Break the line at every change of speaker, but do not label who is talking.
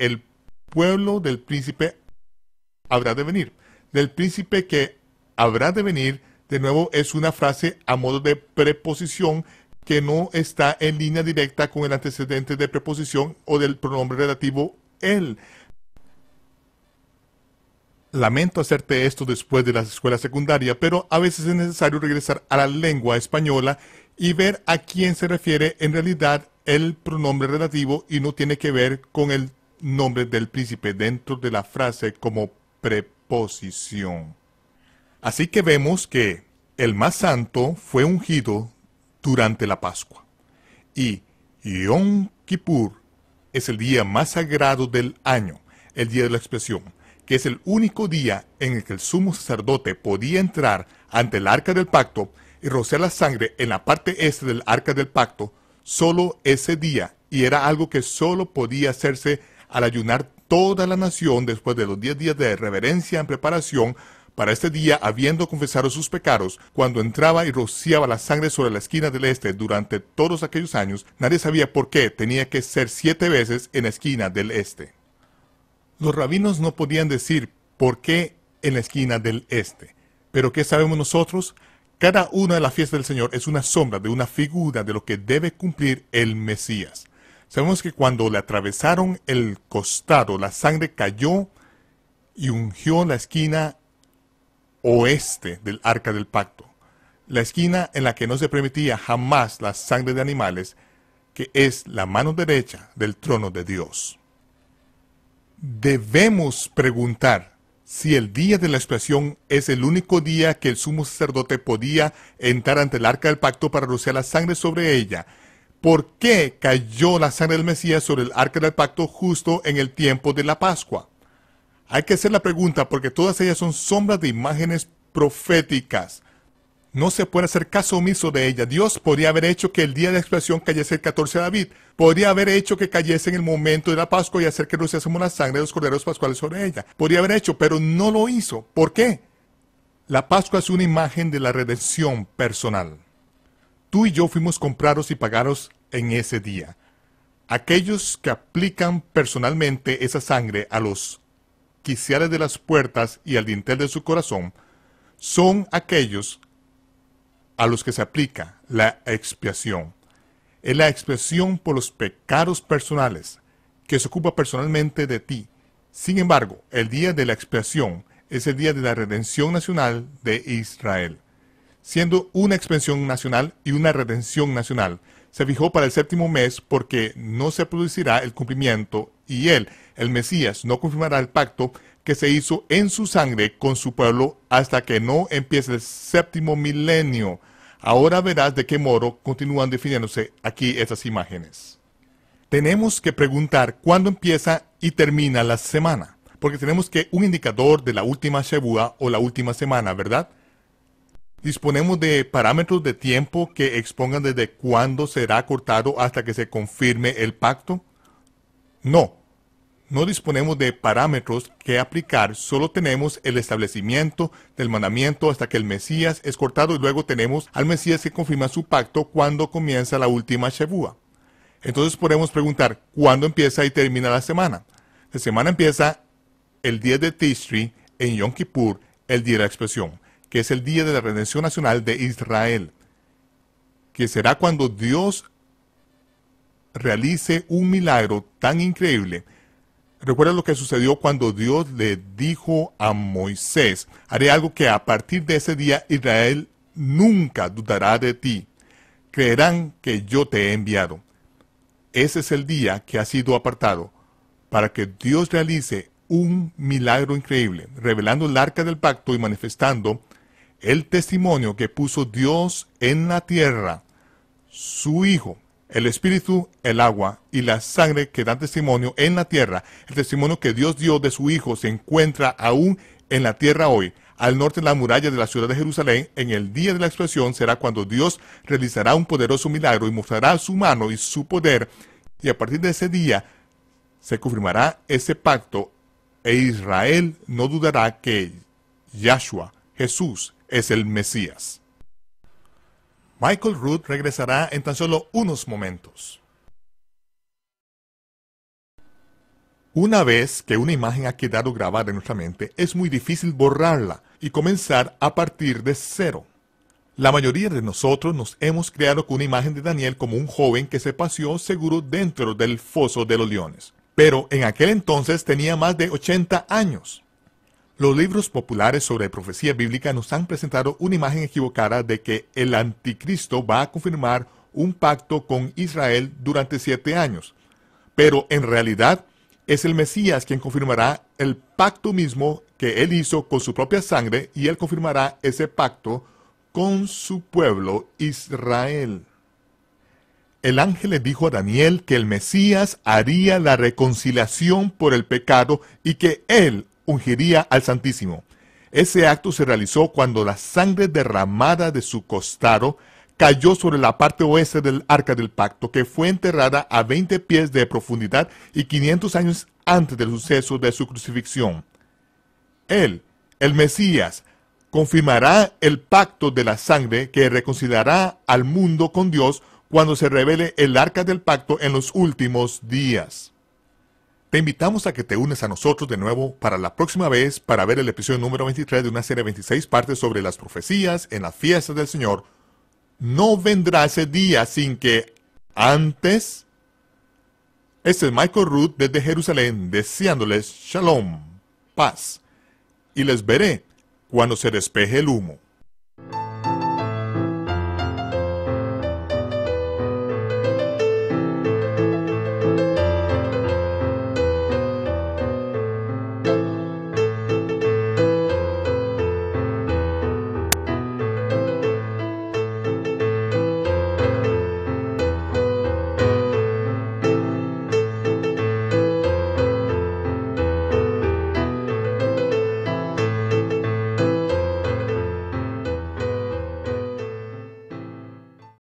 el pueblo del príncipe habrá de venir. Del príncipe que habrá de venir, de nuevo, es una frase a modo de preposición que no está en línea directa con el antecedente de preposición o del pronombre relativo él. Lamento hacerte esto después de la escuela secundaria, pero a veces es necesario regresar a la lengua española y ver a quién se refiere en realidad el pronombre relativo y no tiene que ver con el nombre del príncipe dentro de la frase como preposición. Así que vemos que el más santo fue ungido durante la Pascua y Yom Kippur es el día más sagrado del año, el día de la expiación, que es el único día en el que el sumo sacerdote podía entrar ante el arca del pacto y rociar la sangre en la parte este del arca del pacto, solo ese día, y era algo que solo podía hacerse al ayunar toda la nación después de los 10 días de reverencia en preparación para este día, habiendo confesado sus pecados. Cuando entraba y rociaba la sangre sobre la esquina del este durante todos aquellos años, nadie sabía por qué tenía que ser 7 veces en la esquina del este. Los rabinos no podían decir por qué en la esquina del este. Pero ¿qué sabemos nosotros? Cada una de las fiestas del Señor es una sombra de una figura de lo que debe cumplir el Mesías. Sabemos que cuando le atravesaron el costado, la sangre cayó y ungió la esquina oeste del arca del pacto. La esquina en la que no se permitía jamás la sangre de animales, que es la mano derecha del trono de Dios. Debemos preguntar si el día de la expiación es el único día que el sumo sacerdote podía entrar ante el arca del pacto para rociar la sangre sobre ella. ¿Por qué cayó la sangre del Mesías sobre el arca del pacto justo en el tiempo de la Pascua? Hay que hacer la pregunta porque todas ellas son sombras de imágenes proféticas. No se puede hacer caso omiso de ella. Dios podría haber hecho que el día de la expiación cayese el 14 de David. Podría haber hecho que cayese en el momento de la Pascua y hacer que rociásemos la sangre de los corderos pascuales sobre ella. Podría haber hecho, pero no lo hizo. ¿Por qué? La Pascua es una imagen de la redención personal. Tú y yo fuimos comprados y pagados en ese día. Aquellos que aplican personalmente esa sangre a los quiciales de las puertas y al dintel de su corazón son aquellos a los que se aplica la expiación. Es la expiación por los pecados personales que se ocupa personalmente de ti. Sin embargo, el día de la expiación es el día de la redención nacional de Israel. Siendo una expiación nacional y una redención nacional, se fijó para el 7º mes porque no se producirá el cumplimiento y él, el Mesías, no confirmará el pacto que se hizo en su sangre con su pueblo hasta que no empiece el 7º milenio. Ahora verás de qué modo continúan definiéndose aquí estas imágenes. Tenemos que preguntar cuándo empieza y termina la semana, porque tenemos que un indicador de la última Shavua o la última semana, ¿verdad? ¿Disponemos de parámetros de tiempo que expongan desde cuándo será cortado hasta que se confirme el pacto? No. No disponemos de parámetros que aplicar, solo tenemos el establecimiento del mandamiento hasta que el Mesías es cortado y luego tenemos al Mesías que confirma su pacto cuando comienza la última Shavua. Entonces podemos preguntar, ¿cuándo empieza y termina la semana? La semana empieza el 10 de Tishri en Yom Kippur, el día de la expiación, que es el día de la redención nacional de Israel, que será cuando Dios realice un milagro tan increíble. Recuerda lo que sucedió cuando Dios le dijo a Moisés, haré algo que a partir de ese día Israel nunca dudará de ti. Creerán que yo te he enviado. Ese es el día que ha sido apartado para que Dios realice un milagro increíble, revelando el arca del pacto y manifestando el testimonio que puso Dios en la tierra, su Hijo, el Espíritu, el agua y la sangre que dan testimonio en la tierra. El testimonio que Dios dio de su Hijo se encuentra aún en la tierra hoy. Al norte de la muralla de la ciudad de Jerusalén, en el día de la expiación, será cuando Dios realizará un poderoso milagro y mostrará su mano y su poder. Y a partir de ese día se confirmará ese pacto e Israel no dudará que Yahshua, Jesús, es el Mesías. Michael Root regresará en tan solo unos momentos. Una vez que una imagen ha quedado grabada en nuestra mente, es muy difícil borrarla y comenzar a partir de cero. La mayoría de nosotros nos hemos creado con una imagen de Daniel como un joven que se paseó seguro dentro del foso de los leones. Pero en aquel entonces tenía más de 80 años. Los libros populares sobre profecía bíblica nos han presentado una imagen equivocada de que el anticristo va a confirmar un pacto con Israel durante 7 años. Pero en realidad es el Mesías quien confirmará el pacto mismo que él hizo con su propia sangre, y él confirmará ese pacto con su pueblo Israel. El ángel le dijo a Daniel que el Mesías haría la reconciliación por el pecado y que él ungiría al Santísimo. Ese acto se realizó cuando la sangre derramada de su costado cayó sobre la parte oeste del arca del pacto, que fue enterrada a 20 pies de profundidad y 500 años antes del suceso de su crucifixión. Él, el Mesías, confirmará el pacto de la sangre que reconciliará al mundo con Dios cuando se revele el arca del pacto en los últimos días. Te invitamos a que te unes a nosotros de nuevo para la próxima vez para ver el episodio número 23 de una serie de 26 partes sobre las profecías en la fiesta del Señor. No vendrá ese día sin que antes... Este es Michael Root desde Jerusalén, deseándoles Shalom, paz, y les veré cuando se despeje el humo.